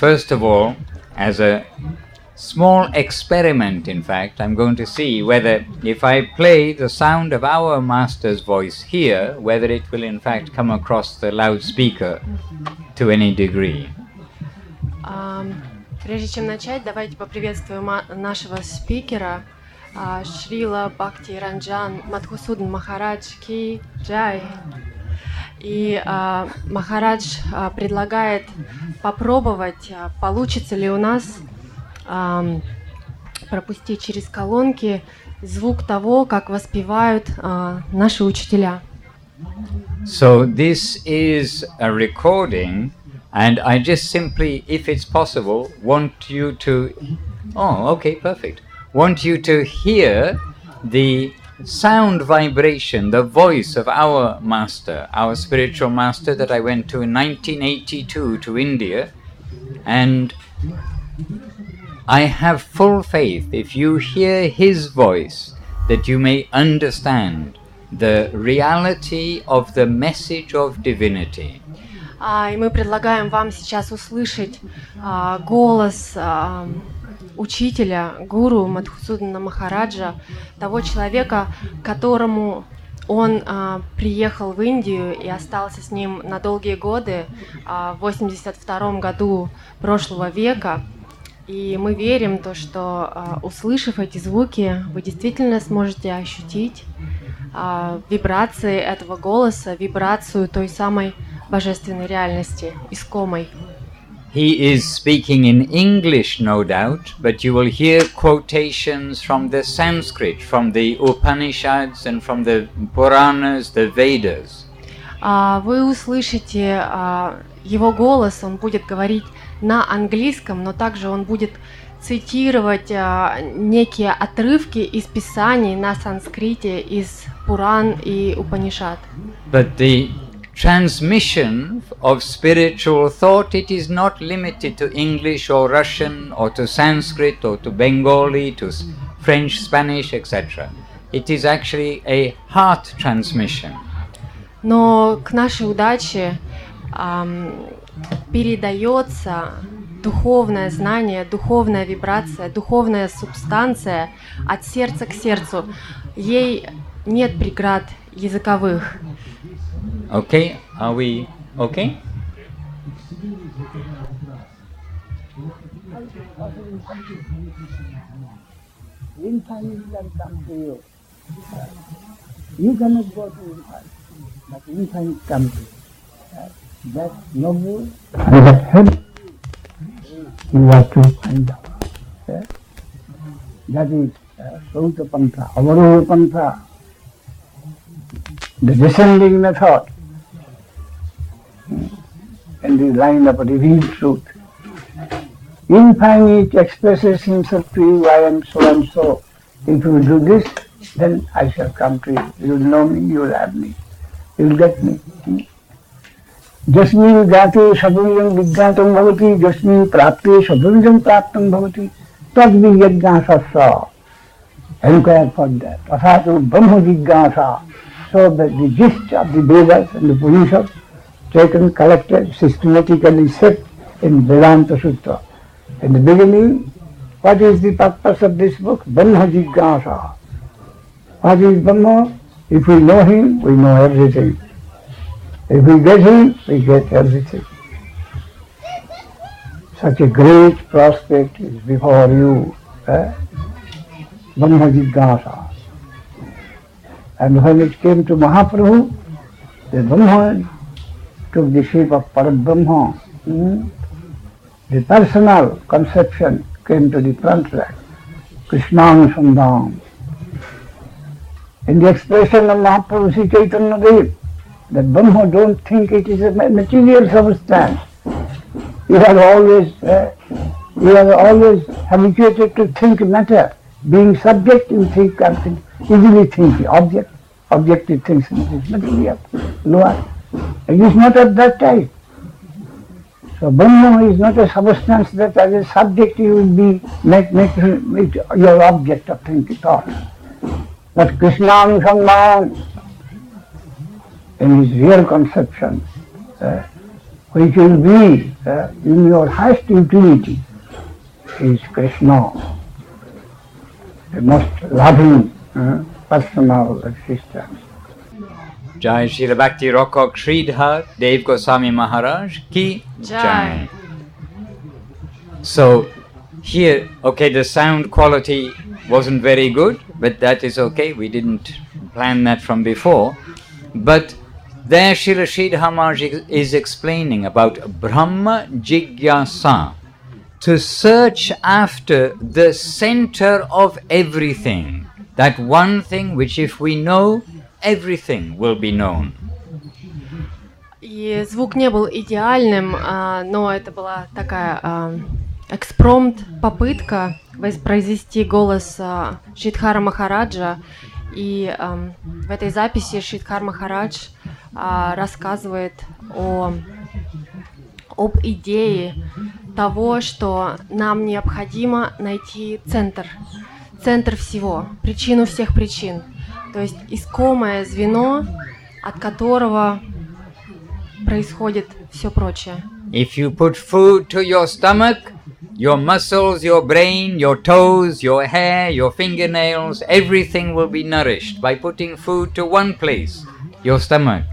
First of all, as a small experiment, in fact, I'm going to see whether if I play the sound of our master's voice here, whether it will in fact come across the loudspeaker to any degree. Прежде чем начать, давайте поприветствуем нашего спикера, Шрила, Бхакти, Ранджан, Мадхусудан Махарадж, Ки, Джай. И Махарадж предлагает попробовать, получится ли у нас пропустить через колонки звук того, как воспевают наши учителя. So this is a recording, and I just simply, if it's possible, want you to, want you to hear the sound vibration, the voice of our master, our spiritual master that I went to in 1982 to India, and I have full faith, if you hear his voice, that you may understand the reality of the message of divinity. И мы предлагаем вам сейчас услышать голос учителя, гуру Мадхусудана Махараджа, того человека, которому он приехал в Индию и остался с ним на долгие годы в 1982 году прошлого века. И мы верим, что, услышав эти звуки, вы действительно сможете ощутить вибрации этого голоса, вибрацию той самой божественной реальности, искомой. He is speaking in English, no doubt, but you will hear quotations from the Sanskrit, from the Upanishads and from the Puranas, the Vedas. Вы услышите его голос, он будет говорить на английском, но также он будет цитировать некие отрывки из писаний на санскрите, из Пуран и Упанишад. But the transmission of spiritual thought, it is not limited to English or Russian or to Sanskrit or to Bengali, to French, Spanish, etc. It is actually a heart transmission. Но к нашей удаче передается духовное знание, духовная вибрация, духовная субстанция от сердца к сердцу. Ей нет преград языковых. Okay, are we okay? You cannot go to infinite, but infinite comes to you. That noble and that help you have to find out. That is Sauta Pantha, Avaroha Pantha, the descending method in the line of revealed truth. Infinite expresses himself to you, I am so and so. If you do this, then I shall come to you. You will know me, you will have me, you will get me. Jasmin gate sabuyam vigyatam bhavati, jasmin prapte sabuyam praptam bhavati, tad vigyajnasasa. Inquire for that. Asatu brahma jigyasa. So that the gist of the Vedas and the Upanishads taken, collected, systematically set in Vedanta Sutra. In the beginning, what is the purpose of this book? Brahma jigyasa. What is Brahma? If we know him, we know everything. If we get him, we get everything. Such a great prospect is before you. Brahma jigyasa. And when it came to Mahaprabhu, the Brahma took the shape of Parabrahma. The personal conception came to the front line. Krishnam Sandam. In the expression of Mahaprabhu Sri Chaitanya Dev, that Brahma don't think it is a material substance. He has always habituated to think matter. Being subject in think, easily thinking, objective things, it is material, lower. It is not of that type. So Brahma is not a substance that as a subject you will be make your object of thinking thought. But Krishnam Sangman, in his real conception, which will be in your highest utility, is Krishna, the most loving personal existence. Jai Srila Bhakti Rokok Sridhar Dev Goswami Maharaj Ki Jai. So here, okay, the sound quality wasn't very good, but that is okay. We didn't plan that from before. But there Srila Sridhar Maharaj is explaining about Brahma Jigyasa, to search after the center of everything. That one thing which if we know, everything will be known. И звук не был идеальным, но это была такая экспромт, попытка воспроизвести голос Шридхара Махараджа. И в этой записи Шридхар Махарадж рассказывает об идее того, что нам необходимо найти центр всего, причину всех причин. То есть искомое звено, от которого происходит все прочее. If you put food to your stomach, your muscles, your brain, your toes, your hair, your fingernails, everything will be nourished by putting food to one place, your stomach.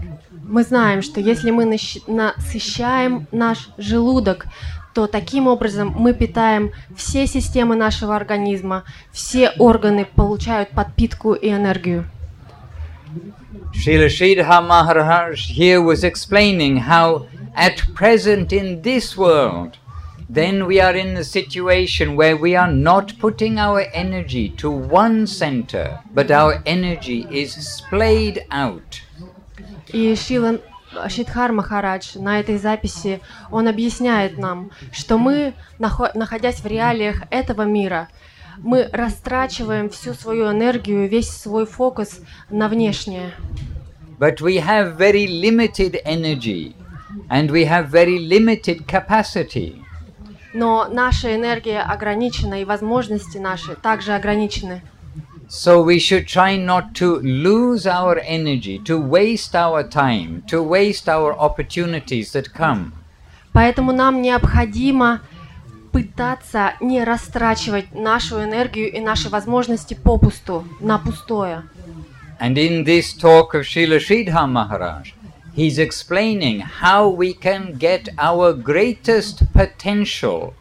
Мы знаем, что если мы насыщаем наш желудок, то таким образом мы питаем все системы нашего организма, все органы получают подпитку и энергию. Srila Sridhar Maharaj here was explaining how at present in this world, then we are in a situation where we are not putting our energy to one center, but our energy is splayed out. И Шридхар Махарадж на этой записи, он объясняет нам, что мы, находясь в реалиях этого мира, мы растрачиваем всю свою энергию, весь свой фокус на внешнее. But we have very limited energy, and we have very limited capacity. Но наша энергия ограничена, и возможности наши также ограничены. So we should try not to lose our energy, to waste our time, to waste our opportunities that come. Поэтому нам необходимо пытаться не растрачивать нашу энергию и наши возможности попусту, на пустое. And in this talk of Srila Sridhar Maharaj, he's explaining how we can get our greatest potential,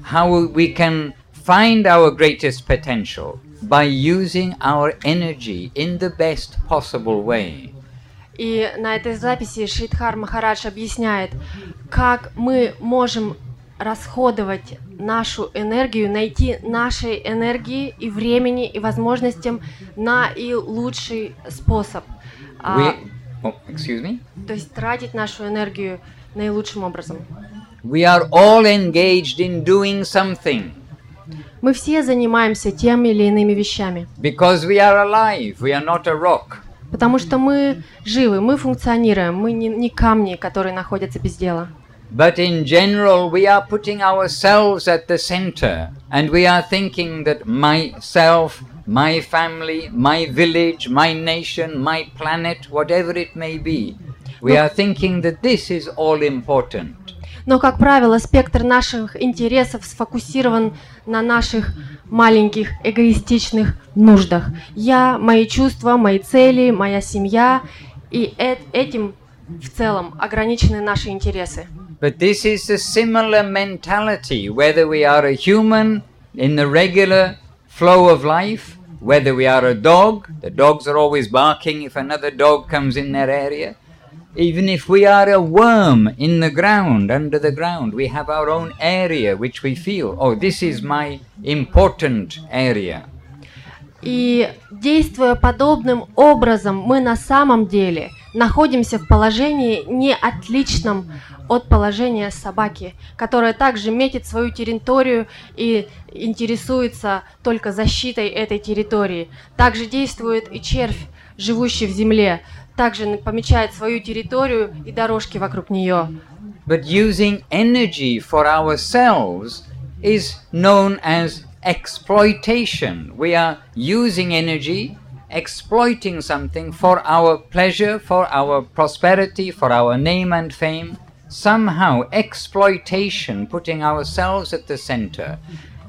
how we can find our greatest potential by using our energy in the best possible way. И на этой записи Шридхар Махарадж объясняет, как мы можем расходовать нашу энергию, найти нашей энергии и времени и возможностям наилучший способ. Excuse me? То есть тратить нашу энергию наилучшим образом. We are all engaged in doing something. Мы все занимаемся теми или иными вещами. Because we are alive, we are not a rock. Потому что мы живы, мы функционируем, мы не камни, которые находятся без дела. But in general, we are putting ourselves at the center, and we are thinking that myself, my family, my village, my nation, my planet, whatever it may be, we are thinking that this is all important. Но, как правило, спектр наших интересов сфокусирован на наших маленьких эгоистичных нуждах. Я, мои чувства, мои цели, моя семья, и этим в целом ограничены наши интересы. But this is a similar mentality, whether we are a human in the regular flow of life, whether we are a dog, the dogs are always barking if another dog comes in their area. Even if we are a worm in the ground, under the ground, we have our own area which we feel, oh, this is my important area. И действуя подобным образом, мы на самом деле находимся в положении не отличном от положения собаки, которая также метит свою территорию и интересуется только защитой этой территории. Также действует и червь, живущий в земле, также помечает свою территорию и дорожки вокруг нее. But using energy for ourselves is known as exploitation. We are using energy, exploiting something for our pleasure, for our prosperity, for our name and fame. somehow exploitation, putting ourselves at the center,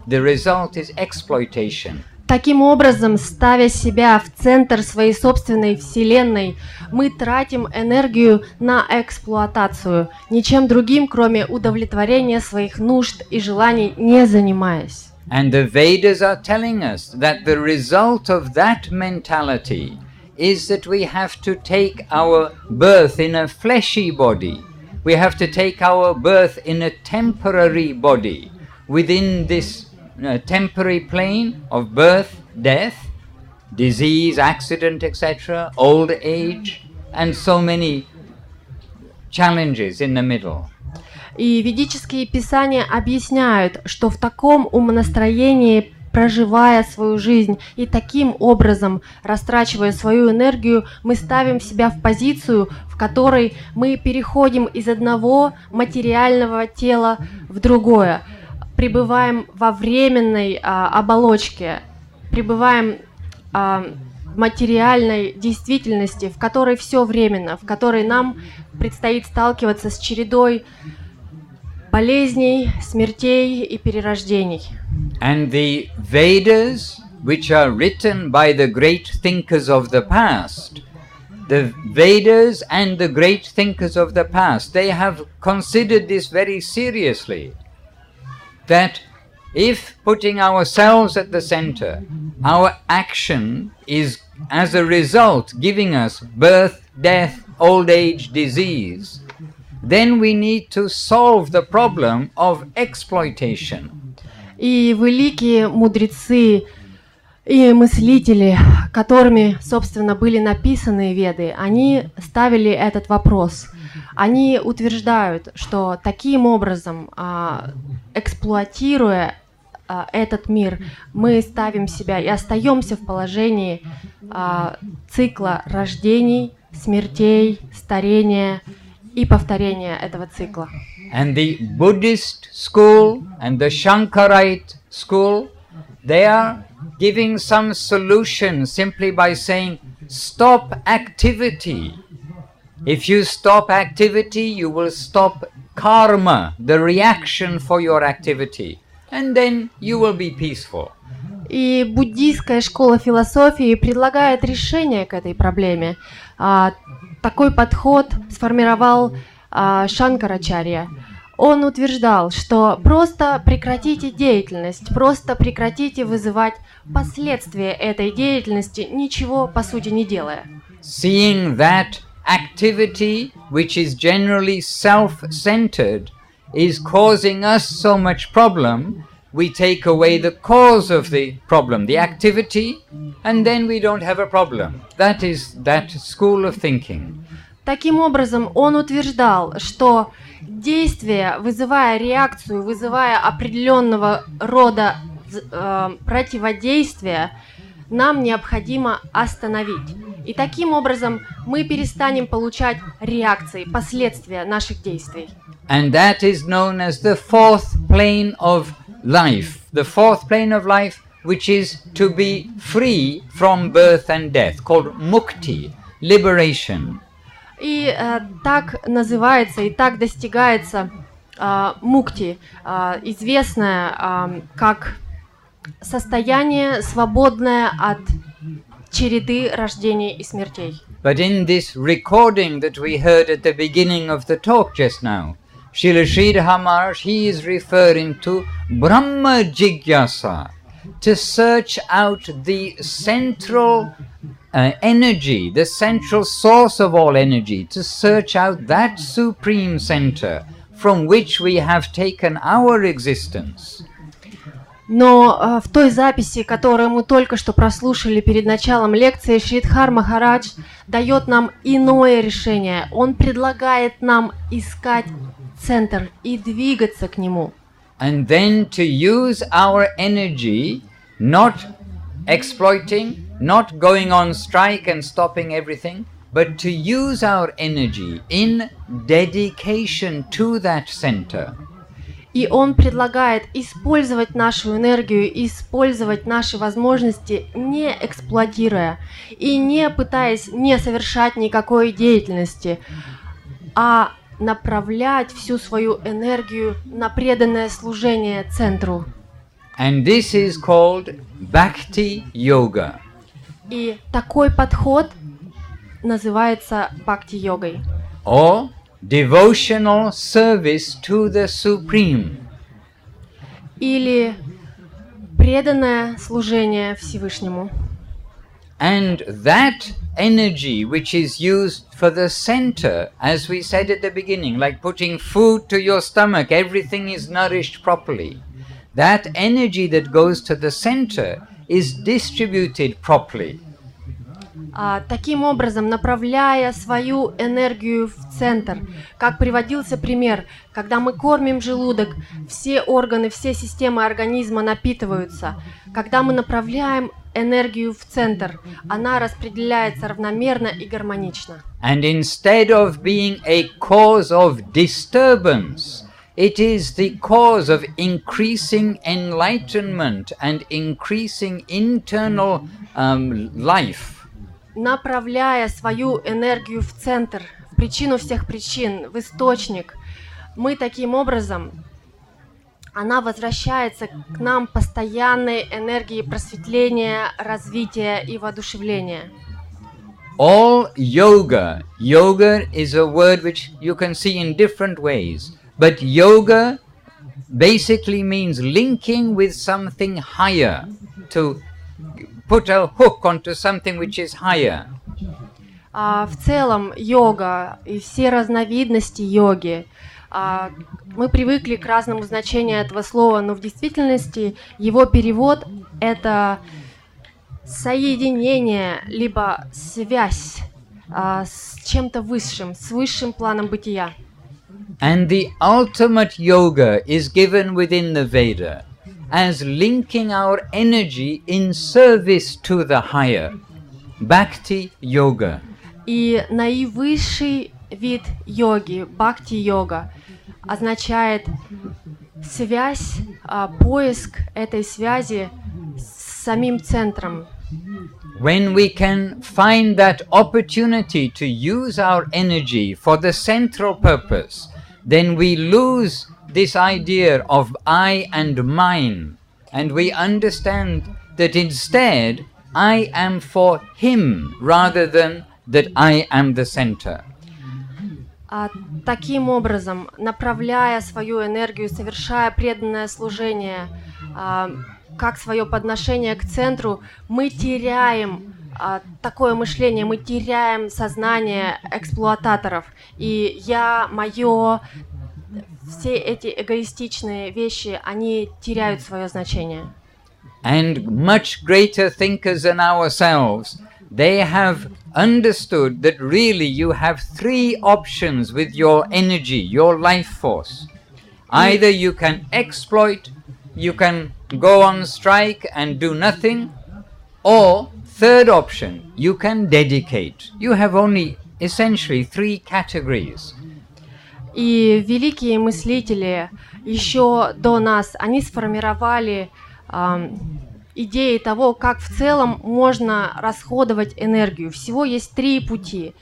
the result is exploitation. Таким образом, ставя себя в центр своей собственной вселенной, мы тратим энергию на эксплуатацию, ничем другим, кроме удовлетворения своих нужд и желаний, не занимаясь. And the Vedas are telling us that the result of that mentality is that we have to take our birth in a fleshy body. We have to take our birth in a temporary body within this temporary plane of birth, death, disease, accident, etc., old age, and so many challenges in the middle. И ведические писания объясняют, что в таком умонастроении, проживая свою жизнь и таким образом растрачивая свою энергию, мы ставим себя в позицию, в которой мы переходим из одного материального тела в другое, пребываем во временной оболочке, пребываем в материальной действительности, в которой все временно, в которой нам предстоит сталкиваться с чередой болезней, смертей и перерождений. And the Vedas, which are written by the great thinkers of the past, the Vedas and the great thinkers of the past, they have considered this very seriously. That if putting ourselves at the center, our action is as a result giving us birth, death, old age, disease, then we need to solve the problem of exploitation. И великие мудрецы и мыслители, которыми, собственно, были написаны Веды, они ставили этот вопрос. Они утверждают, что таким образом, эксплуатируя этот мир, мы ставим себя и остаемся в положении цикла рождений, смертей, старения и повторения этого цикла. And the Buddhist school and the Shankarite school, they are giving some solution simply by saying, stop activity. If you stop activity, you will stop karma, the reaction for your activity, and then you will be peaceful. И буддийская школа философии предлагает решение к этой проблеме. Такой подход сформировал Шанкарачарья. Он утверждал, что просто прекратите деятельность, просто прекратите вызывать последствия этой деятельности, ничего по сути не делая. Seeing that activity, which is generally self-centered, is causing us so much problem, we take away the cause of the problem, the activity, and then we don't have a problem. That is that school of thinking. Таким образом, он утверждал, что действие, вызывая реакцию, вызывая определенного рода противодействия, нам необходимо остановить. И таким образом мы перестанем получать реакции, последствия наших действий. And that is known as the fourth plane of life. The fourth plane of life, which is to be free from birth and death, called mukti, liberation. И так называется, и так достигается мукти, известное как состояние, свободное от череды рождений и смертей. But in this recording that we heard at the beginning of the talk just now, Srila Sridhar Maharaj, he is referring to Brahma Jigyasa, to search out the central energy, the central source of all energy, to search out that supreme center from which we have taken our existence. Но в той записи, которую мы только что прослушали перед началом лекции, Шридхар Махарадж дает нам иное решение. Он предлагает нам искать центр и двигаться к нему. And then to use our energy, not exploiting, not going on strike and stopping everything, but to use our energy in dedication to that center. И он предлагает использовать нашу энергию, использовать наши возможности, не эксплуатируя и не пытаясь не совершать никакой деятельности, а направлять всю свою энергию на преданное служение центру. And this is called Bhakti Yoga. И такой подход называется бхакти-йогой. Or devotional service to the Supreme. Или преданное служение Всевышнему. And that energy which is used for the center, as we said at the beginning, like putting food to your stomach, everything is nourished properly. That energy that goes to the center is distributed properly. Таким образом, направляя свою энергию в центр, как приводился пример, когда мы кормим желудок, все органы, все системы организма напитываются. Когда мы направляем энергию в центр, она распределяется равномерно и гармонично. And instead of being a cause of disturbance, it is the cause of increasing enlightenment and increasing internal life. Направляя свою энергию в центр, в причину всех причин, в источник, мы таким образом, она возвращается к нам постоянной энергией просветления, развития и воодушевления. All yoga is a word which you can see in different ways, but yoga basically means linking with something higher, to put a hook onto something which is higher. В целом йога и все разновидности йоги, мы привыкли к разному значению этого слова, но в действительности его перевод – это соединение, либо связь с чем-то высшим, с высшим планом бытия. And the ultimate yoga is given within the Veda as linking our energy in service to the higher, Bhakti Yoga. И наивысший вид йоги, бхакти-йога, означает связь, поиск этой связи с самим центром. When we can find that opportunity to use our energy for the central purpose, then we lose this idea of I and mine, and we understand that instead I am for him rather than that I am the center. Таким образом, направляя свою энергию, совершая преданное служение, как свое подношение к центру, мы теряем такое мышление, мы теряем сознание эксплуататоров. И я, мое, все эти эгоистичные вещи, они теряют свое значение. And much greater thinkers than ourselves, they have understood that really you have three options with your energy, your life force. Either you can exploit, you can go on strike and do nothing, or third option, you can dedicate. You have only essentially three categories. И великие мыслители еще до нас, они сформировали идеи того, как в целом можно расходовать энергию. Всего есть три пути.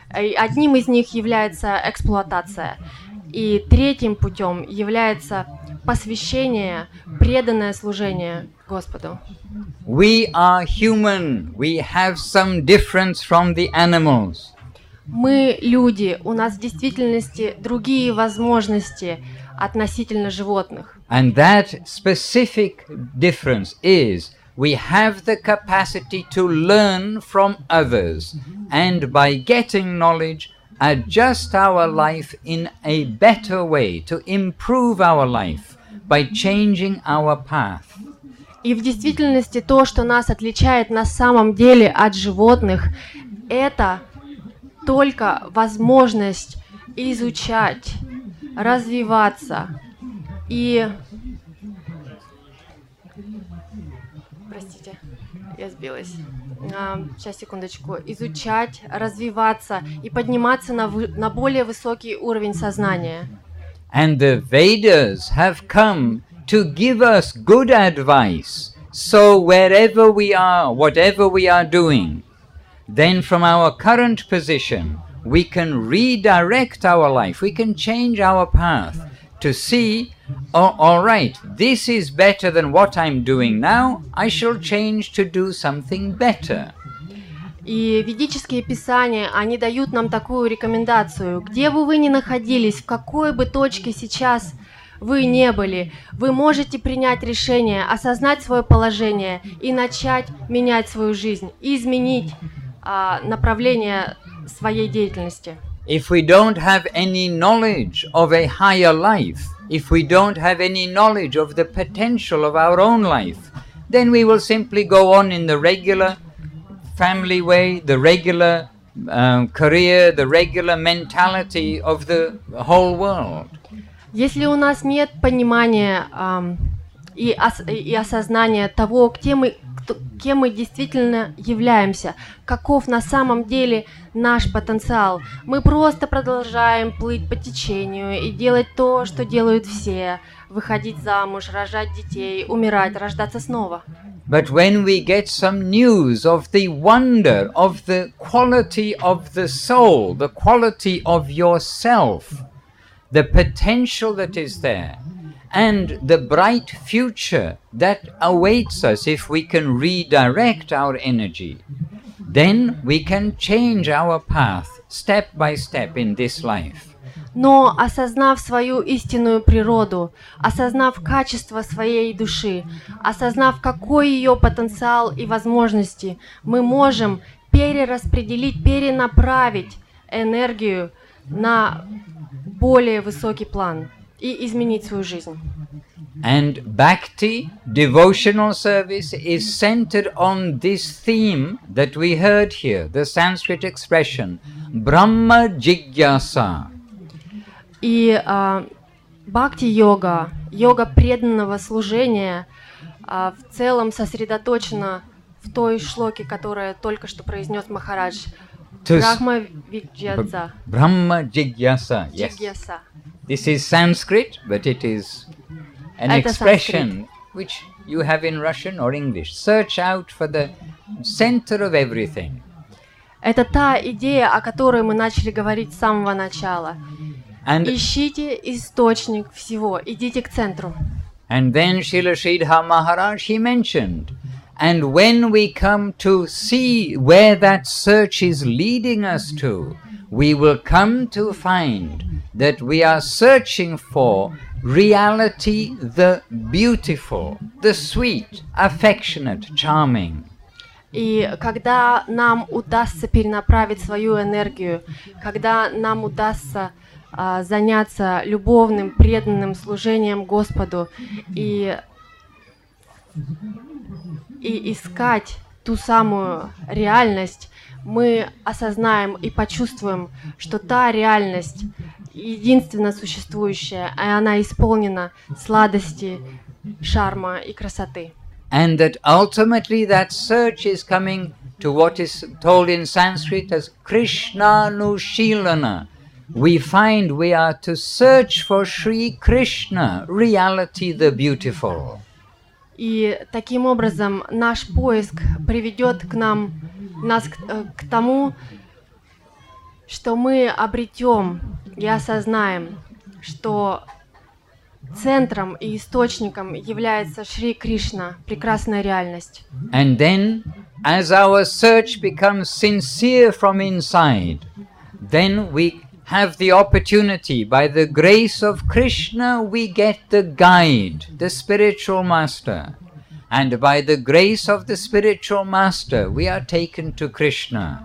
Одним из них является эксплуатация. И третьим путем является посвящение, преданное служение Господу. We are human. We have some difference from the animals. Мы люди, у нас в действительности другие возможности относительно животных. And that specific difference is we have the capacity to learn from others and by getting knowledge adjust our life in a better way, to improve our life by changing our path. И в действительности то, что нас отличает на самом деле от животных, это только возможность изучать, развиваться и... Простите, я сбилась. Сейчас, секундочку. Изучать, развиваться и подниматься на более высокий уровень сознания. And the Vedas have come to give us good advice. So wherever we are, whatever we are doing, then from our current position, we can redirect our life, we can change our path to see, oh, all right, this is better than what I'm doing now, I shall change to do something better. И ведические писания, они дают нам такую рекомендацию. Где бы вы ни находились, в какой бы точке сейчас вы не были, вы можете принять решение, осознать свое положение и начать менять свою жизнь, изменить направление своей деятельности. If we don't have any knowledge of a higher life, if we don't have any knowledge of the potential of our own life, then we will simply go on in the regular family way, the regular career, the regular mentality of the whole world. Если у нас нет понимания и осознания того, кем мы действительно являемся, каков на самом деле наш потенциал, мы просто продолжаем плыть по течению и делать то, что делают все, выходить замуж, рожать детей, умирать, рождаться снова. But when we get some news of the wonder, of the quality of the soul, the quality of yourself, the potential that is there, and the bright future that awaits us if we can redirect our energy, then we can change our path step by step in this life. Но осознав свою истинную природу, осознав качество своей души, осознав, какой ее потенциал и возможности, мы можем перераспределить, перенаправить энергию на более высокий план и изменить свою жизнь. And Bhakti, devotional service, is centered on this theme that we heard here, the Sanskrit expression, Brahma Jigyasa. И бхакти-йога, йога преданного служения, в целом сосредоточена в той шлоке, которая только что произнес Махарадж. Брахма Виджьяса. Brahma Jigyasa, yes. Jigyasa. This is Sanskrit, but it is an expression which you have in Russian or English. Search out for the center of everything. Это та идея, о которой мы начали говорить с самого начала. Ищите источник всего, идите к центру. And then Srila Sridhar Maharaj, he mentioned, and when we come to see where that search is leading us to, we will come to find that we are searching for reality, the beautiful, the sweet, affectionate, charming. И когда нам удастся перенаправить свою энергию, когда нам удастся заняться любовным, преданным служением Господу и искать ту самую реальность, мы осознаем и почувствуем, что та реальность единственно существующая, и она исполнена сладости, шарма и красоты. And that ultimately that search is coming to what is told in Sanskrit as Krishnanushilana. We find we are to search for Sri Krishna, reality the beautiful. И таким образом наш поиск приведет нас к тому, что мы обретем и осознаем, что центром и источником является Шри Кришна, прекрасная реальность. And then, as our search becomes sincere from inside, then we have the opportunity, by the grace of Krishna, we get the guide, the spiritual master. And by the grace of the spiritual master, we are taken to Krishna.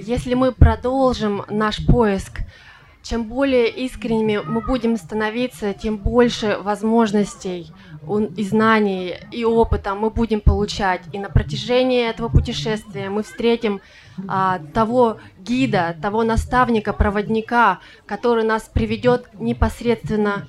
Если мы продолжим наш поиск, чем более искренними мы будем становиться, тем больше возможностей и знаний, и опыта мы будем получать. И на протяжении этого путешествия мы встретим того гида, того наставника, проводника, который нас приведет непосредственно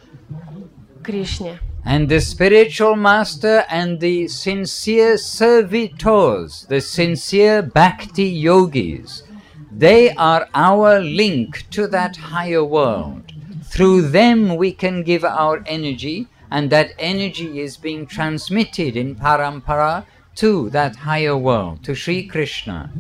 к Кришне. And the spiritual master and the sincere servitors, the sincere bhakti yogis, they are our link to that higher world. Through them we can give our energy, and that energy is being transmitted in parampara to that higher world, to Sri Krishna.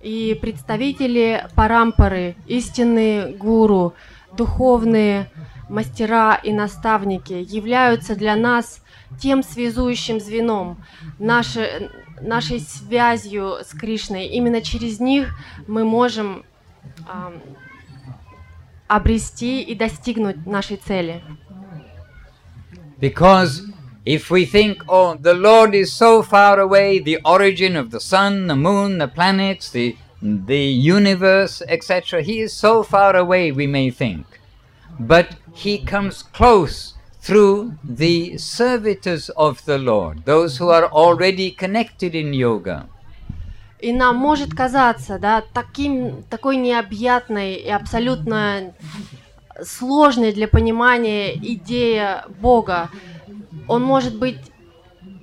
И представители парампары, истинные гуру, духовные мастера и наставники являются для нас тем связующим звеном, нашей связью с Кришной. Именно через них мы можем обрести и достигнуть нашей цели. Because if we think, oh, the Lord is so far away, the origin of the sun, the moon, the planets, the universe, etc., He is so far away, we may think. But He comes close through the servitors of the Lord, those who are already connected in yoga. И нам может казаться, да, такой необъятной и абсолютно сложной для понимания идея Бога. Он может быть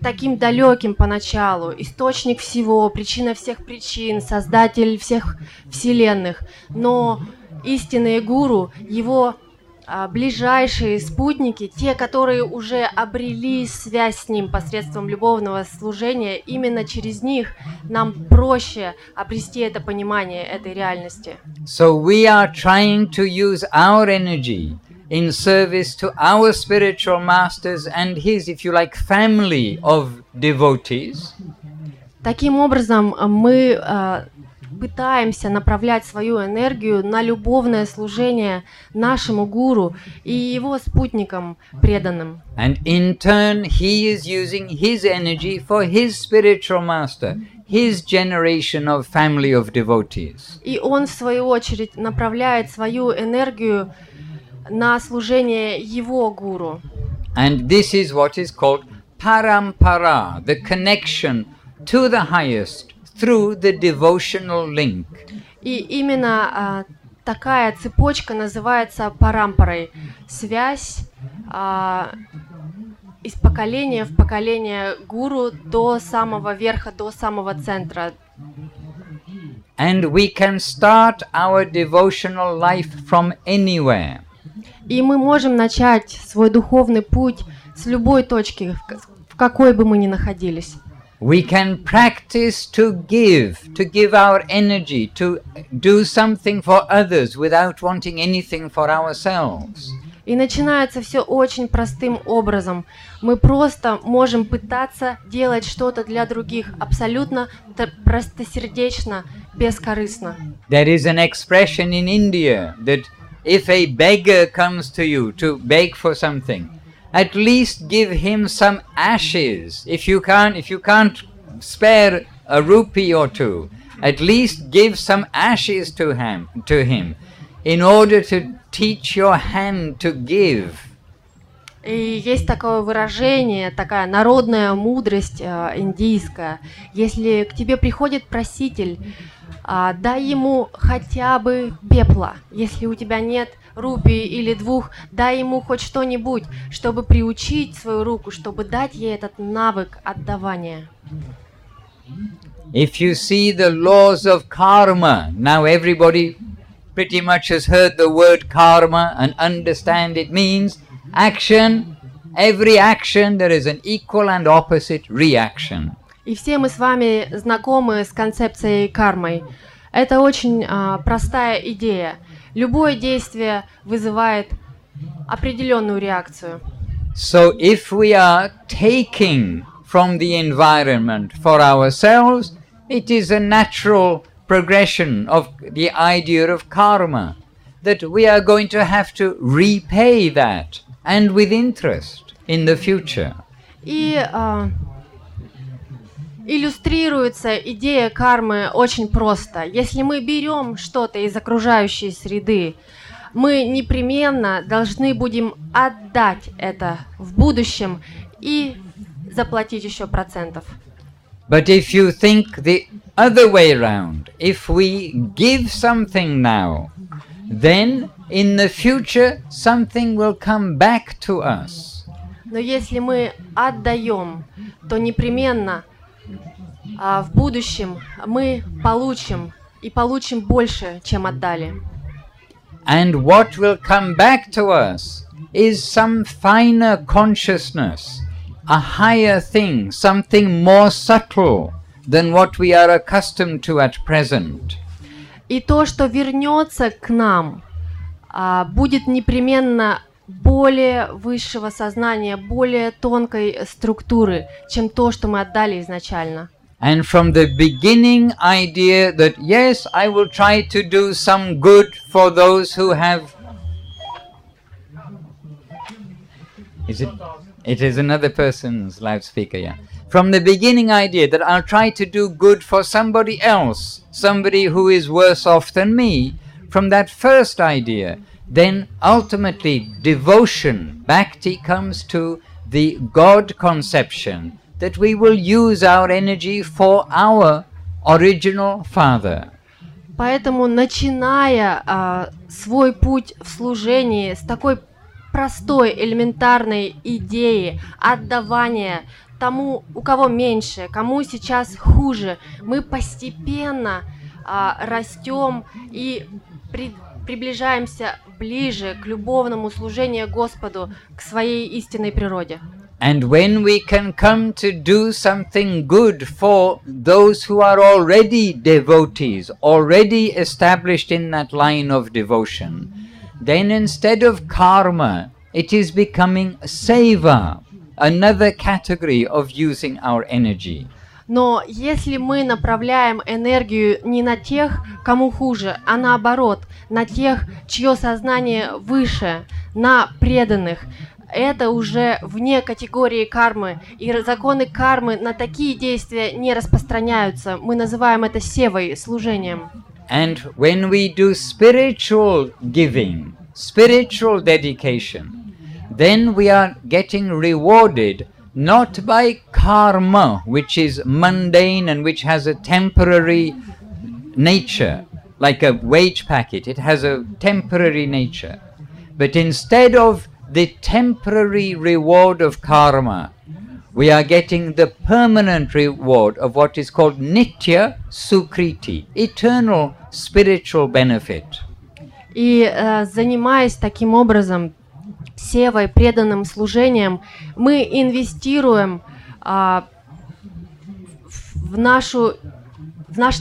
таким далеким поначалу, источник всего, причина всех причин, создатель всех вселенных. Но истинные гуру, его ближайшие спутники, те, которые уже обрели связь с ним посредством любовного служения, именно через них нам проще обрести это понимание этой реальности. So we are trying to use our energy in service to our spiritual masters and his, if you like, family of devotees. Таким образом, мы пытаемся направлять свою энергию на любовное служение нашему гуру и его спутникам преданным. And in turn, he is using his energy for his spiritual master, his generation of family of devotees. И он, в свою очередь, направляет свою энергию на служение его гуру. And this is what is called parampara, the connection to the highest through the devotional link. И именно такая цепочка называется парампарой. Связь из поколения в поколение гуру до самого верха, до самого центра. And we can start our devotional life from anywhere. И мы можем начать свой духовный путь с любой точки, в какой бы мы ни находились. We can practice to give our energy, to do something for others without wanting anything for ourselves. И начинается все очень простым образом. Мы просто можем пытаться делать что-то для других абсолютно простосердечно, бескорыстно. There is an expression in India that if a beggar comes to you to beg for something, at least give him some ashes. If you can't spare a rupee or two, at least give some ashes to him in order to teach your hand to give. И есть такое выражение, такая народная мудрость индийская. Если к тебе приходит проситель, дай ему хотя бы пепла. Если у тебя нет рупии или двух, дай ему хоть что-нибудь, чтобы приучить свою руку, чтобы дать ей этот навык отдавания. If you see the laws of karma, now everybody pretty much has heard the word karma and understand it means action. Every action there is an equal and opposite reaction. И все мы с вами знакомы с концепцией кармой. Это очень простая идея. Любое действие вызывает определенную реакцию. So if we are taking from the environment for ourselves, it is a natural progression of the idea of karma, that we are going to have to repay that, and with interest, in the future. И иллюстрируется идея кармы очень просто. Если мы берем что-то из окружающей среды, мы непременно должны будем отдать это в будущем и заплатить еще процентов. But if you think the other way around, if we give something now, then in the future something will come back to us. Но если мы отдаем, то непременно в будущем мы получим и получим больше, чем отдали. And what will come back to us is some finer consciousness, a higher thing, something more subtle than what we are accustomed to at present. И то, что вернется к нам, будет непременно более высшего сознания, более тонкой структуры, чем то, что мы отдали изначально. And from the beginning idea that yes, I will try to do some good for those who have... It is another person's loudspeaker, yeah. From the beginning idea that I'll try to do good for somebody else, somebody who is worse off than me, from that first idea, then ultimately devotion, bhakti, comes to the God conception, that we will use our energy for our original Father. Поэтому, начиная свой путь в служении с такой простой, элементарной идеи отдавания тому, у кого меньше, кому сейчас хуже, мы постепенно растем и приближаемся ближе к любовному служению Господу, к своей истинной природе. And when we can come to do something good for those who are already devotees, already established in that line of devotion, then instead of karma, it is becoming seva, another category of using our energy. Но если мы направляем энергию не на тех, кому хуже, а наоборот, на тех, чье сознание выше, на преданных, это уже вне категории кармы, и законы кармы на такие действия не распространяются. Мы называем это севой, служением. And when we do spiritual giving, spiritual dedication, then we are getting rewarded not by karma, which is mundane and which has a temporary nature, like a wage packet, it has a temporary nature. But instead of the temporary reward of karma, we are getting the permanent reward of what is called nitya sukriti, eternal spiritual benefit. И занимаясь таким образом севой, преданным служением, мы инвестируем в наш,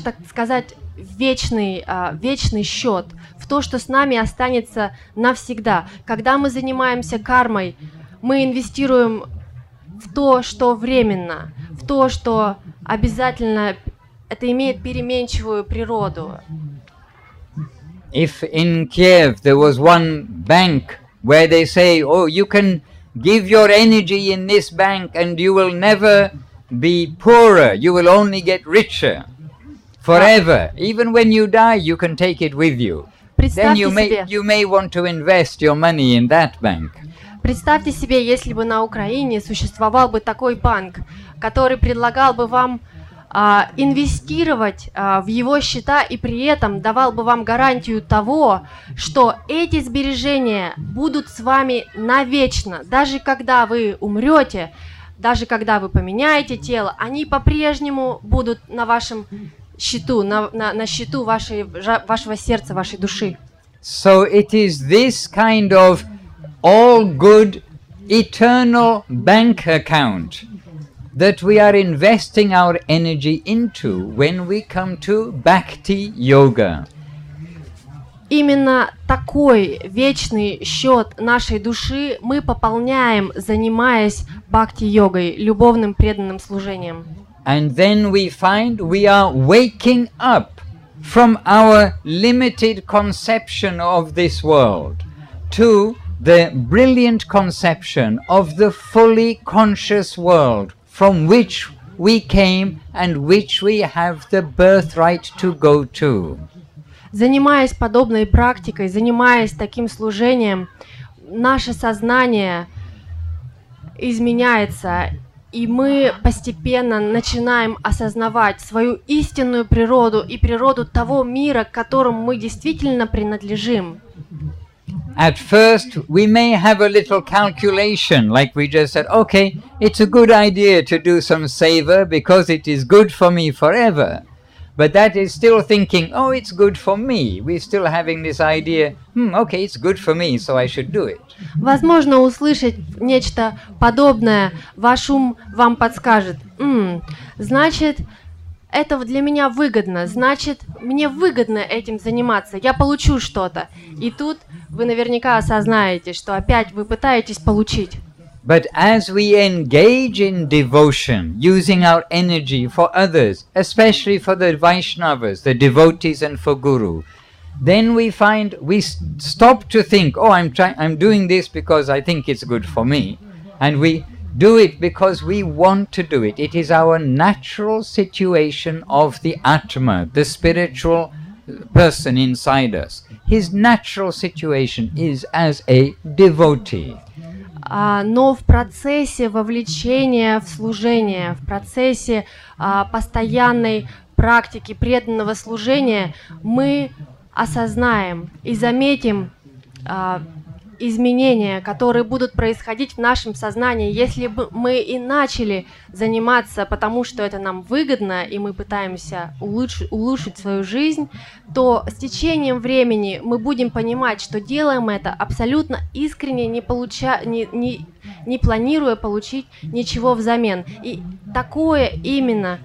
так сказать, вечный счет, в то, что с нами останется навсегда. Когда мы занимаемся кармой, мы инвестируем в то, что временно, в то, что обязательно это имеет переменчивую природу. If in Kiev there was one bank where they say, oh, you can give your energy in this bank and you will never be poorer, you will only get richer forever. Even when you die, you can take it with you. Then you may want to invest your money in that bank. Представьте себе, если бы на Украине существовал бы такой банк, который предлагал бы вам инвестировать в его счета и при этом давал бы вам гарантию того, что эти сбережения будут с вами навечно. Даже когда вы умрете, даже когда вы поменяете тело, они по-прежнему будут на вашем счету, на счету вашего сердца, вашей души. So it is this kind of all good eternal bank account that we are investing our energy into when we come to Bhakti Yoga. Именно такой вечный счет нашей души мы пополняем, занимаясь бхакти-йогой, любовным преданным служением. And then we find we are waking up from our limited conception of this world to the brilliant conception of the fully conscious world from which we came and which we have the birthright to go to. Занимаясь подобной практикой, занимаясь таким служением, наше сознание изменяется, и мы постепенно начинаем осознавать свою истинную природу и природу того мира, к которому мы действительно принадлежим. At first, we may have a little calculation, like we just said, okay, it's a good idea to do some seva because it is good for me forever. But that is still thinking, oh, it's good for me. We're still having this idea, okay, it's good for me, so I should do it. Возможно, услышать нечто подобное, ваш ум вам подскажет, значит, это для меня выгодно, значит, мне выгодно этим заниматься, я получу что-то. И тут вы наверняка осознаете, что опять вы пытаетесь получить. But as we engage in devotion, using our energy for others, especially for the Vaishnavas, the devotees, and for Guru, then we find we stop to think, oh, I'm doing this because I think it's good for me, and we do it because we want to do it. It is our natural situation of the Atma, the spiritual person inside us. His natural situation is as a devotee. Но в процессе вовлечения в служение, в процессе постоянной практики преданного служения мы осознаем и заметим изменения, которые будут происходить в нашем сознании. Если бы мы и начали заниматься, потому что это нам выгодно, и мы пытаемся улучшить свою жизнь, то с течением времени мы будем понимать, что делаем это абсолютно искренне, не планируя получить ничего взамен. И такое именно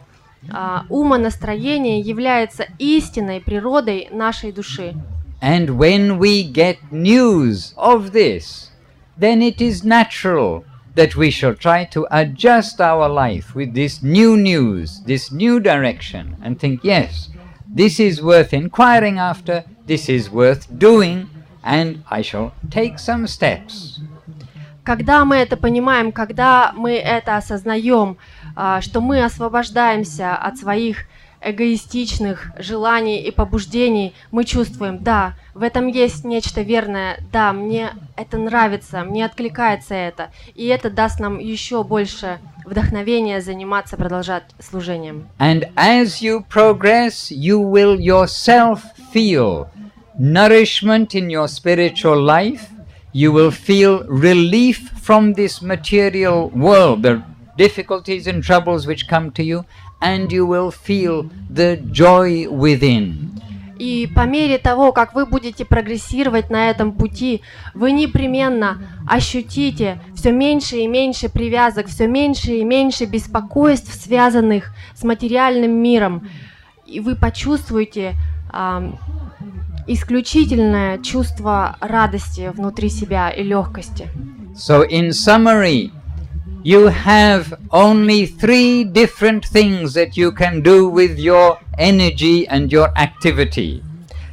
умонастроение является истинной природой нашей души. And when we get news of this, then it is natural that we shall try to adjust our life with this new news, this new direction, and think, yes, this is worth inquiring after, this is worth doing, and I shall take some steps. Когда мы это понимаем, когда мы это осознаем, что мы освобождаемся от своих эгоистичных желаний и побуждений, мы чувствуем, да, в этом есть нечто верное, да, мне это нравится, мне откликается это, и это даст нам еще больше вдохновения заниматься, продолжать служением. And as you progress, you will yourself feel nourishment in your spiritual life, you will feel relief from this material world, the difficulties and troubles which come to you, and you will feel the joy within. И по мере того, как вы будете прогрессировать на этом пути, вы непременно ощутите все меньше и меньше привязок, все меньше и меньше беспокойств, связанных с материальным миром. И вы почувствуете исключительное чувство радости внутри себя и легкости. So in summary, you have only 3 different things that you can do with your energy and your activity.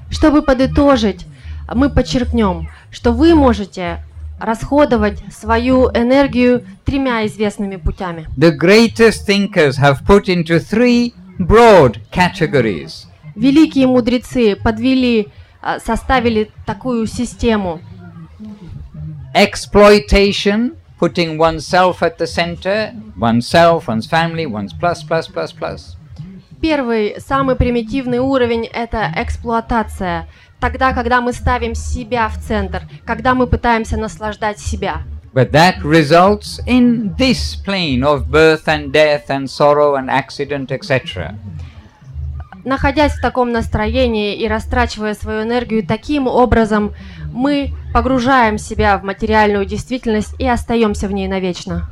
Чтобы подытожить, мы подчеркнем, что вы можете расходовать свою энергию 3 известными путями. The greatest thinkers have put into 3 broad categories. Великие мудрецы составили такую систему. Exploitation, putting oneself at the center, oneself, one's family, one's plus. Первый, самый примитивный уровень – это эксплуатация. Тогда, когда мы ставим себя в центр, когда мы пытаемся наслаждать себя. But that results in this plane of birth and death and sorrow and accident, etc. Находясь в таком настроении и растрачивая свою энергию таким образом, мы погружаем себя в материальную действительность и остаемся в ней навечно.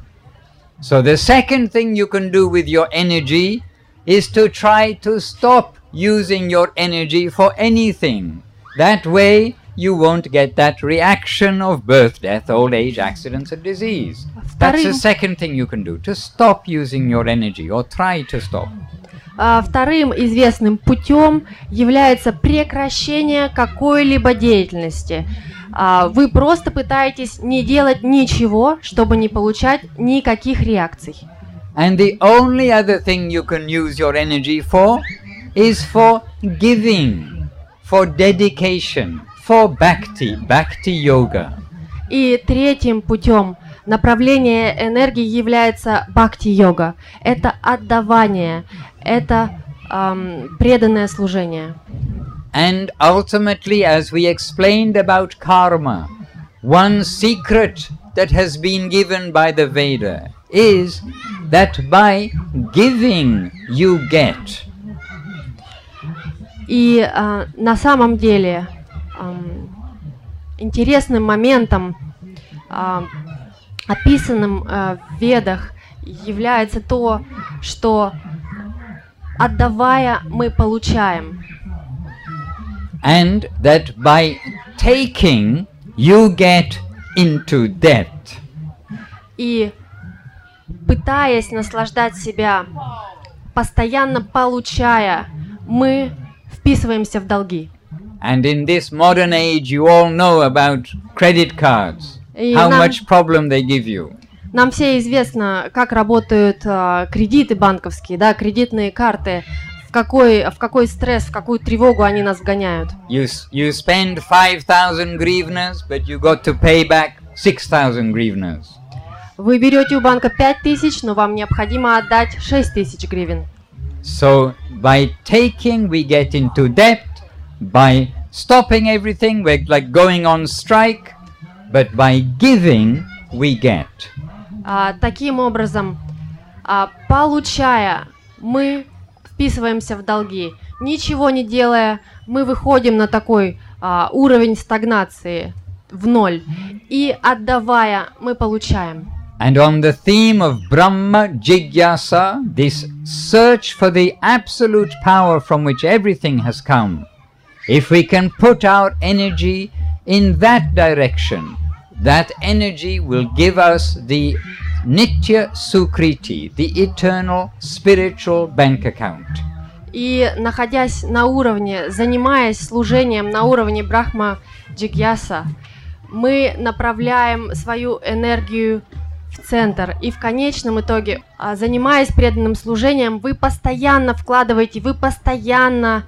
So the second thing you can do with your energy is to try to stop using your energy for anything. That way you won't get that reaction of birth, death, old age, accidents and disease. That's the second thing you can do, to stop using your energy or try to stop. Вторым известным путем является прекращение какой-либо деятельности. Вы просто пытаетесь не делать ничего, чтобы не получать никаких реакций. And the only other thing you can use your energy for is for giving, for dedication, for bhakti yoga. И третьим путем направления энергии является бхакти-йога. Это отдавание, это преданное служение. And ultimately, as we explained about karma, one secret that has been given by the Veda is that by giving you get. И на самом деле интересным моментом, описанным в Ведах, является то, что отдавая, мы получаем. And that by taking, you get into debt. И пытаясь наслаждать себя, постоянно получая, мы вписываемся в долги. And in this modern age, you all know about credit cards, И how нам- much problem they give you. Нам все известно, как работают кредиты банковские, да, кредитные карты, в какой стресс, в какую тревогу они нас вгоняют. You spend 5,000 grivnas, but you got to pay back 6,000 grivnas. Вы берете у банка 5000, но вам необходимо отдать 6000 гривен. So by taking, we get into debt. By stopping everything, we're like going on strike. But by giving, we get. Таким образом, получая, мы вписываемся в долги. Ничего не делая, мы выходим на такой уровень стагнации в ноль. И отдавая, мы получаем. And on the theme of Brahma Jigyasa, this search for the absolute power from which everything has come, if we can put our energy in that direction, that energy will give us the Nitya Sukriti, the eternal spiritual bank account. И находясь на уровне, занимаясь служением на уровне Брахма Джигьяса, мы направляем свою энергию в центр. И в конечном итоге, занимаясь преданным служением, вы постоянно вкладываете, вы постоянно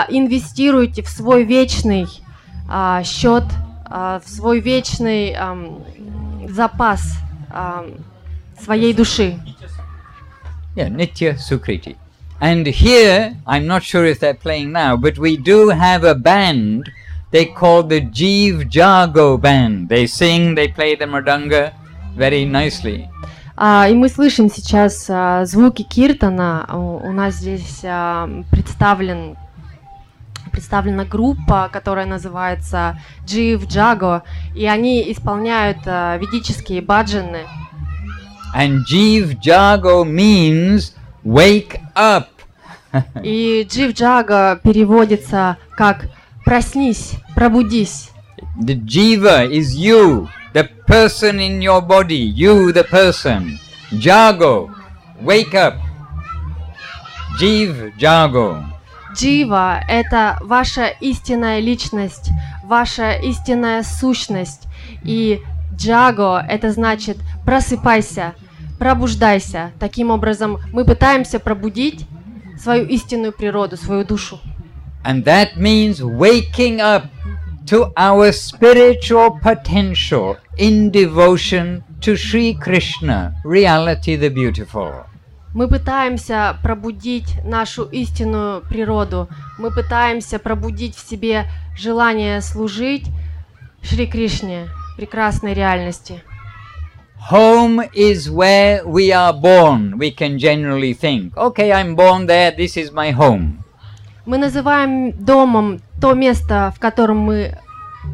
инвестируете в свой вечный счет, в свой вечный запас своей души. Yeah, Nitya Sukriti. And here, I'm not sure if they're playing now, but we do have a band they call the Jeev Jago band. They sing, they play the mridanga very nicely. И мы слышим сейчас звуки киртана. У нас здесь представлена группа, которая называется Jeev Jago, и они исполняют ведические баджаны. And Jeev Jago means wake up. И Jeev Jago переводится как «проснись, пробудись». The Jiva is you, the person in your body, you the person. Jago, wake up. Jeev Jago. Джива – это ваша истинная личность, ваша истинная сущность. И Джаго – это значит «просыпайся, пробуждайся». Таким образом, мы пытаемся пробудить свою истинную природу, свою душу. And that means waking up to our spiritual potential in devotion to Sri Krishna, reality the beautiful. Мы пытаемся пробудить нашу истинную природу. Мы пытаемся пробудить в себе желание служить Шри Кришне, прекрасной реальности. Home is where we are born. We can generally think, okay, I'm born there, this is my home. Мы называем домом то место, в котором мы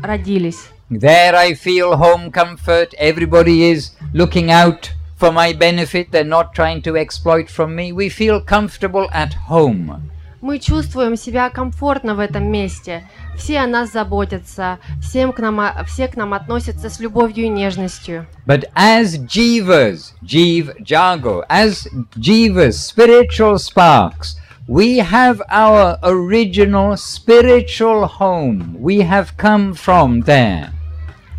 родились. There I feel home comfort, everybody is looking out for my benefit, they're not trying to exploit from me. We feel comfortable at home. Мы чувствуем себя комфортно в этом месте. Все о нас заботятся, все к нам относятся с любовью и нежностью. But as jivas, Jeev Jago, as jivas, spiritual sparks, we have our original spiritual home. We have come from there.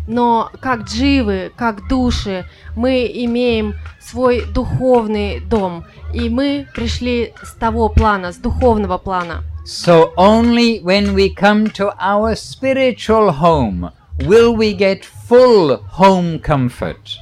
Но как дживы, как души, мы имеем свой духовный дом. И мы пришли с того плана, с духовного плана. So only when we come to our spiritual home will we get full home comfort.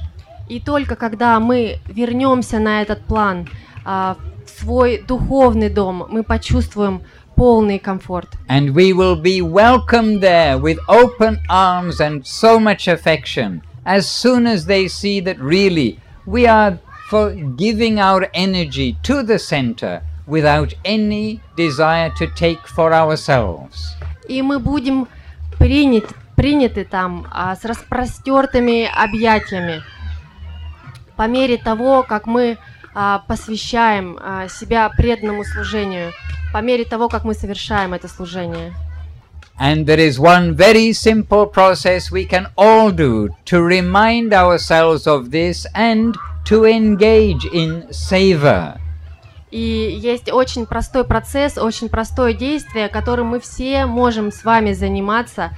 И только когда мы вернемся на этот план, в свой духовный дом, мы почувствуем полный комфорт. And we will be welcomed there with open arms and so much affection as soon as they see that really we are for giving our energy to the center without any desire to take for ourselves. И мы будем приняты там с распростертыми объятиями по мере того, как мы посвящаем себя преданному служению по мере того, как мы совершаем это служение. And there is one very simple process we can all do to remind ourselves of this and to engage in seva. И есть очень простой процесс, очень простое действие, которым мы все можем с вами заниматься,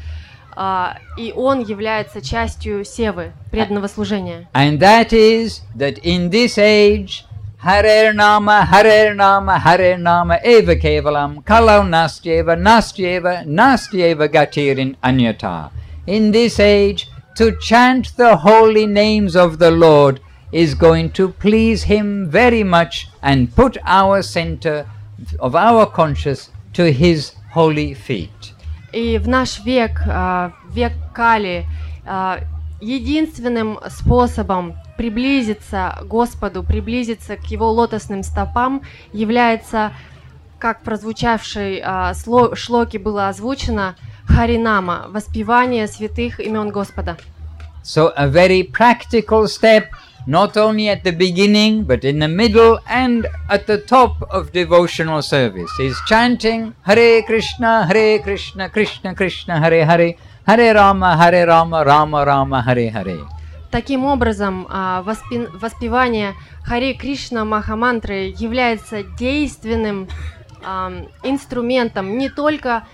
и он является частью севы, преданного служения. And that is that in this age, Hare Nama, Hare Nama, Hare Nama, Eva Kevalam, Kalau Nastyeva, Nastyeva, Nastyeva Gatirin Anyata. In this age, to chant the holy names of the Lord is going to please Him very much and put our center of our conscious to His holy feet. И в наш век, век Кали, единственным способом приблизиться к Господу, приблизиться к Его лотосным стопам является, как прозвучавшей шлоке было озвучено, Харинама, воспевание святых имен Господа. So a very practical step, not only at the beginning, but in the middle and at the top of devotional service, is chanting Hare Krishna, Krishna Krishna, Hare Hare, Hare Rama, Rama Rama, Hare Hare. Таким образом, воспевание Харе Кришна Махамантры является действенным инструментом не только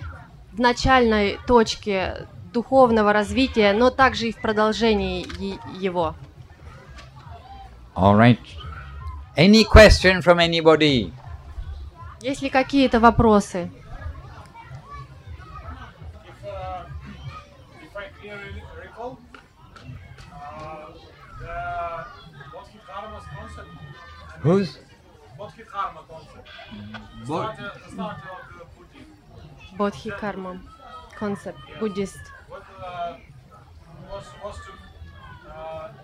в начальной точке духовного развития, но также и в продолжении его. All right. Any question from anybody? Есть ли какие-то вопросы? If I clearly recall, the Bodhidharma's concept. Who's? Bodhidharma concept. Started of the Buddhism. Бодхи карма, concept, Buddhist. What was to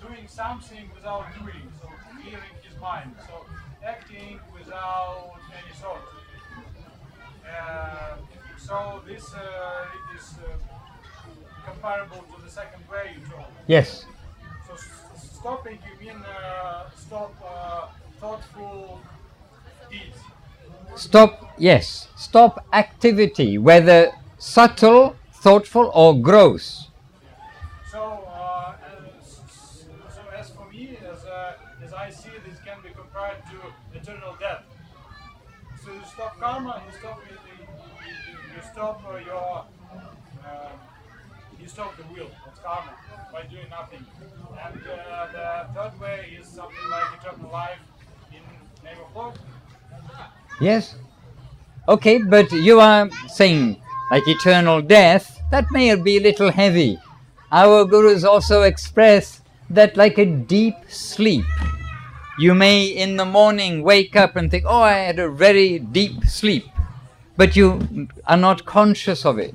doing something without doing, so clearing his mind, so acting without any thought. So this is comparable to the second way you told. Yes. So stopping, you mean stop thoughtful deeds. Stop, yes. Stop activity, whether subtle, thoughtful or gross. So as for me, as I see, this can be compared to eternal death. So you stop karma, you stop you stop the wheel of karma by doing nothing. And the third way is something like eternal life in name of love. Yes? Okay, but you are saying like eternal death, that may be a little heavy. Our gurus also express that like a deep sleep. You may in the morning wake up and think, oh, I had a very deep sleep, but you are not conscious of it.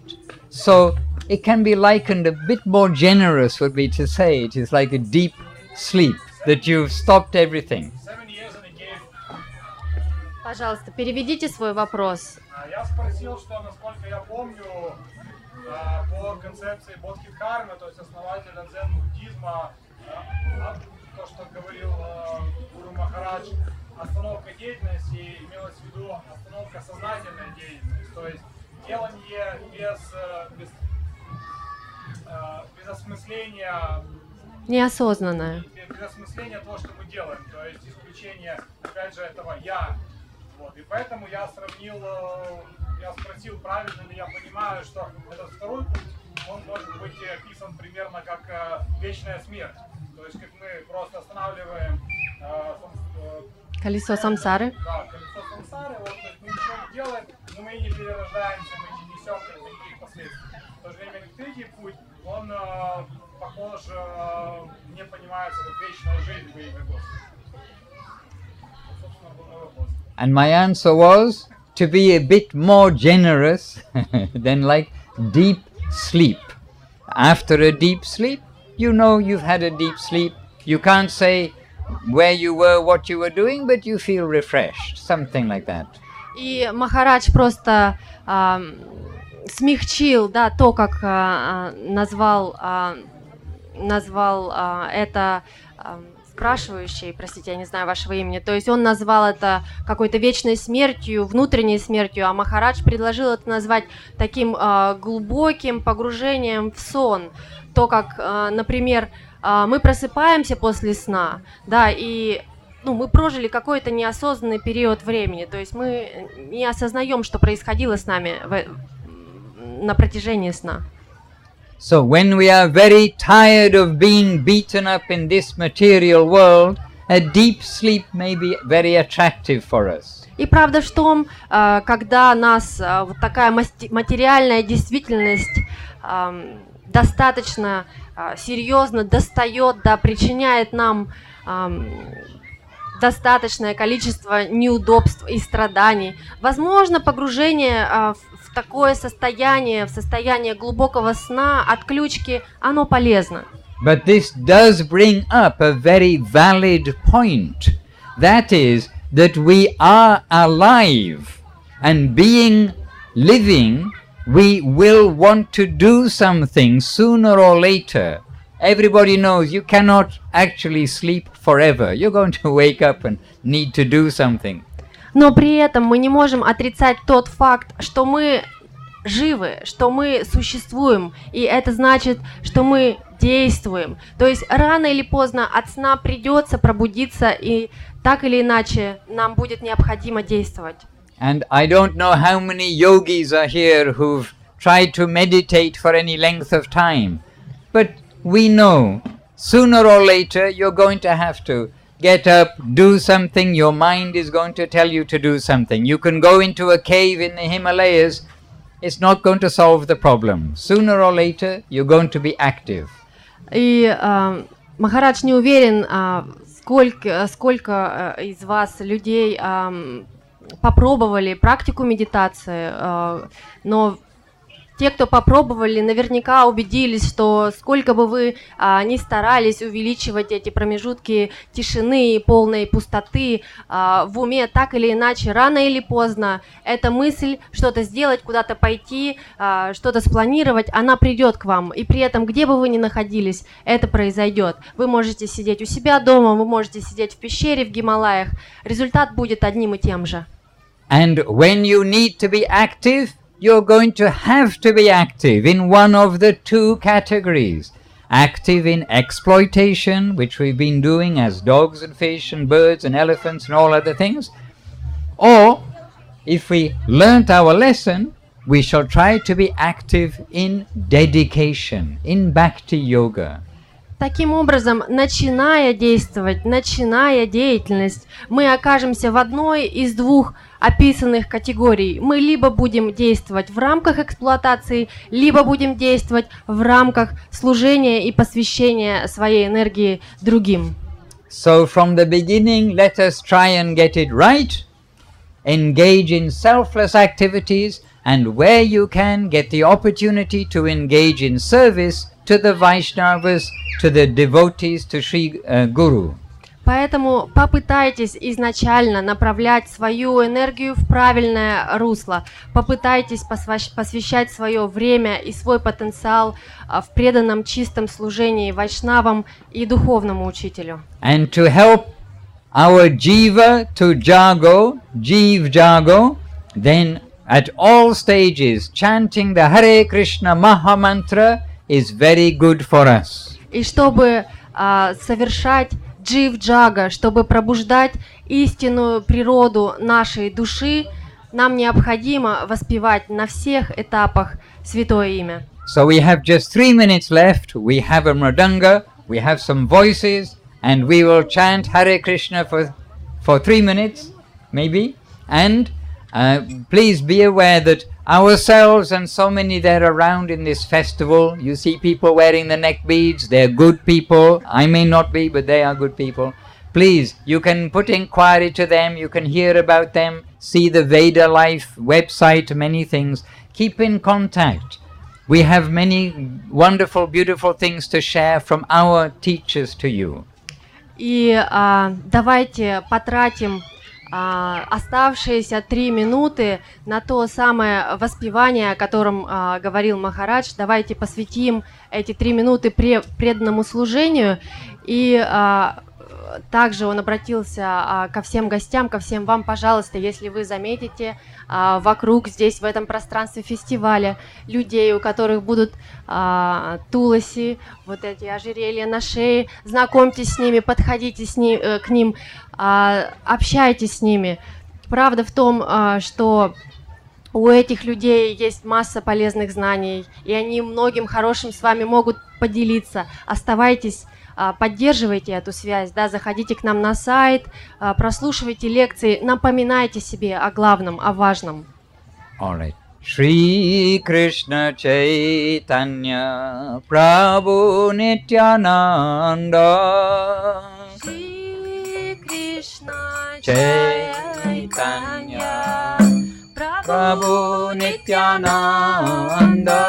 So it can be likened a bit more generous would be to say it is like a deep sleep, that you've stopped everything. 7 years in a cave. Пожалуйста, переведите свой вопрос. Я спросил, что, насколько я помню, по концепции Бодхидхармы, то есть основателя дзен-буддизма, то, что говорил гуру Махарадж, остановка деятельности имелась в виду остановка сознательной деятельности, то есть делание без осмысления, Неосознанное. без осмысления того, что мы делаем, то есть исключение, опять же, этого «я». Вот. И поэтому я сравнил, я спросил, правильно ли я понимаю, что этот второй путь, он может быть описан примерно как вечная смерть. То есть как мы просто останавливаем Колесо самсары. да, колесо самсары, вот, то есть мы ничего не делаем, но мы не перерождаемся, мы не несем никаких последствий. В то же время третий путь, он похож, мне понимается, как вечная жизнь во имя Господа. Собственно, был мой вопрос. And my answer was to be a bit more generous than like deep sleep. After a deep sleep, you know you've had a deep sleep. You can't say where you were, what you were doing, but you feel refreshed. Something like that. И Махарадж просто смягчил, да, то, как назвал это спрашивающий, простите, я не знаю вашего имени, то есть он назвал это какой-то вечной смертью, внутренней смертью, а Махарадж предложил это назвать таким глубоким погружением в сон. То, как, например, мы просыпаемся после сна, да, и мы прожили какой-то неосознанный период времени, то есть мы не осознаем, что происходило с нами на протяжении сна. So when we are very tired of being beaten up in this material world, a deep sleep may be very attractive for us. И правда в том, когда нас вот такая материальная действительность достаточно серьезно достает, да, причиняет нам достаточное количество неудобств и страданий. Возможно, погружение в такое состояние, в состояние глубокого сна, отключки, оно полезно. But this does bring up a very valid point. That is, that we are alive, and being living, we will want to do something sooner or later. Everybody knows you cannot actually sleep forever. You're going to wake up and need to do something. Но при этом мы не можем отрицать тот факт, что мы живы, что мы существуем, и это значит, что мы действуем. То есть рано или поздно от сна придется пробудиться, и так или иначе нам будет необходимо действовать. And I don't know how many yogis are here who've tried to meditate for any length of time, but we know sooner or later you're going to have to get up, do something, your mind is going to tell you to do something. You can go into a cave in the Himalayas, it's not going to solve the problem. Sooner or later you're going to be active. И Махарадж не уверен, сколько из вас людей попробовали практику медитации, но те, кто попробовали, наверняка убедились, что сколько бы вы ни старались увеличивать эти промежутки тишины и полной пустоты в уме, так или иначе, рано или поздно, эта мысль что-то сделать, куда-то пойти, что-то спланировать, она придет к вам. И при этом, где бы вы ни находились, это произойдет. Вы можете сидеть у себя дома, вы можете сидеть в пещере в Гималаях. Результат будет одним и тем же. And when you need to be active, you're going to have to be active in one of the two categories. Active in exploitation, which we've been doing as dogs and fish and birds and elephants and all other things. Or, if we learnt our lesson, we shall try to be active in dedication, in Bhakti Yoga. Таким образом, начиная действовать, начиная деятельность, мы окажемся в одной из двух описанных категорий. Мы либо будем действовать в рамках эксплуатации, либо будем действовать в рамках служения и посвящения своей энергии другим. So from the beginning, let us try and get it right, engage in selfless activities, and where you can, get the opportunity to engage in service to the Vaishnavas, to the devotees, to Sri Guru. Поэтому попытайтесь изначально направлять свою энергию в правильное русло. Попытайтесь посвящать свое время и свой потенциал в преданном чистом служении вайшнавам и духовному учителю. And to help our jiva to jago, jiv jago, then at all stages chanting the Hare Krishna Maha Mantra is very good for us. И чтобы совершать джив-джага, чтобы пробуждать истинную природу нашей души, нам необходимо воспевать на всех этапах Святое Имя. So we have just 3 minutes left. We have a mridanga, we have some voices, and we will chant Hare Krishna for 3 minutes, maybe. And please be aware that ourselves and so many there around in this festival, you see people wearing the neck beads, they're good people. I may not be, but they are good people. Please, you can put inquiry to them, you can hear about them, see the Vedalife website, many things. Keep in contact. We have many wonderful, beautiful things to share from our teachers to you. И давайте потратим оставшиеся 3 минуты на то самое воспевание, о котором говорил Махарадж. Давайте посвятим эти 3 минуты преданному служению и также он обратился ко всем гостям, ко всем вам, пожалуйста, если вы заметите вокруг здесь, в этом пространстве фестиваля, людей, у которых будут туласи, вот эти ожерелья на шее, знакомьтесь с ними, подходите к ним, общайтесь с ними. Правда в том, что у этих людей есть масса полезных знаний, и они многим хорошим с вами могут поделиться. Оставайтесь, поддерживайте эту связь, да, заходите к нам на сайт, прослушивайте лекции, напоминайте себе о главном, о важном. Alright. Shri Krishna Chaitanya Prabhu Nityananda Shri Krishna Chaitanya Prabhu Nityananda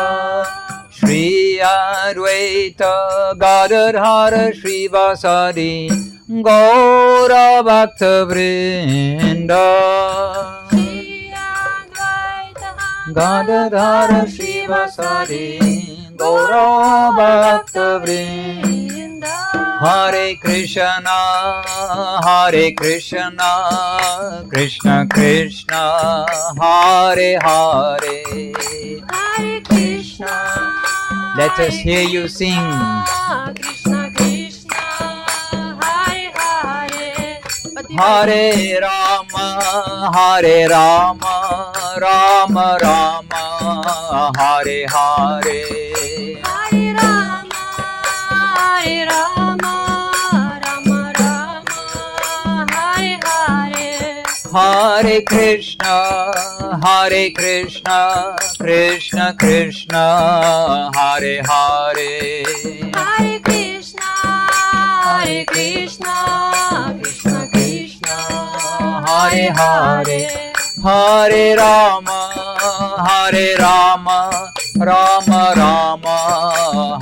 Shri Advaita Gadadhara Shri Vasadi Gaura Bhakta Vrinda Gadadhara Shri Vasadi Gaura Bhakta Vrinda Hare Krishna Krishna Krishna Hare Hare Hare Krishna. Let us hear you sing. Krishna Krishna Hare Hare. Hare Rama Rama Rama Hare Hare. Hare Rama Rama Rama Hare Hare. Hare Krishna Krishna Krishna Hare Hare. Hare Krishna Krishna Krishna Hare Hare. Hare Rama Rama Rama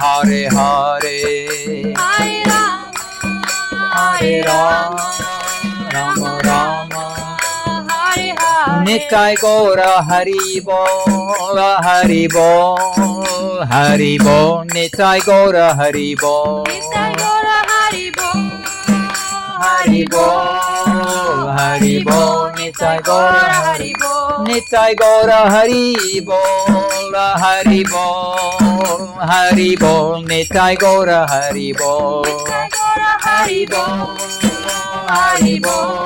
Hare Hare. Hare Rama Rama Rama Hare Hare. Nitai Gora Hari Bol Hari Bol Hari Bol Nitai Gora Hari Bol Nitai Gora Hari Bol Hari Bol Hari Bol Nitai Gora Hari Bol Nitai Gora Hari Bol Hari Bol Hari Bol Nitai Gora Hari Bol Nitai Gora Hari Bol Hari Bol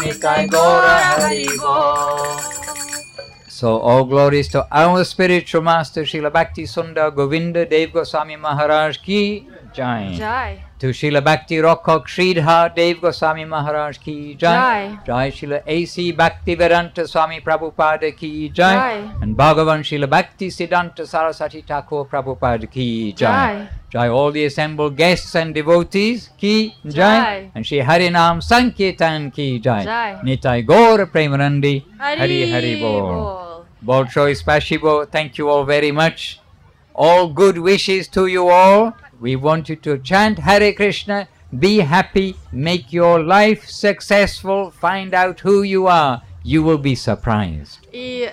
Nitai Gora Hari Bol. So all glories to our spiritual master Srila Bhakti Sundar Govinda Dev Goswami Maharaj ki Jai. Jai. To Srila Bhakti Rockok Sridhar Dev Goswami Maharaj ki Jai. Jai Srila A.C. Bhakti Vedanta Swami Prabhupada ki Jai. And Bhagavan Srila Bhakti Siddhanta Saraswati Thakur Prabhupada ki Jai. Jai all the assembled guests and devotees ki Jai. And Shri Harinam Sankirtan ki Jai. Nitai Gaura Premanandi Hari Hari Bol. Bol Choi Spashibo. Thank you all very much. All good wishes to you all. We want you to chant Hare Krishna, be happy, make your life successful, find out who you are. You will be surprised. И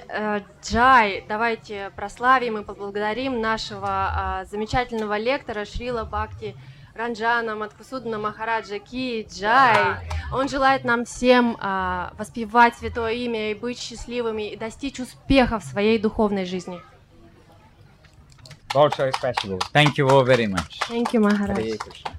Джай, давайте прославим и поблагодарим нашего замечательного лектора Шрила Бхакти Ранджана Мадхусудана Махараджа ки Джай. Он желает нам всем воспевать святое имя и быть счастливыми и достичь успеха в своей духовной жизни. Also special. Thank you all very much. Thank you, Maharaj. Hare Krishna.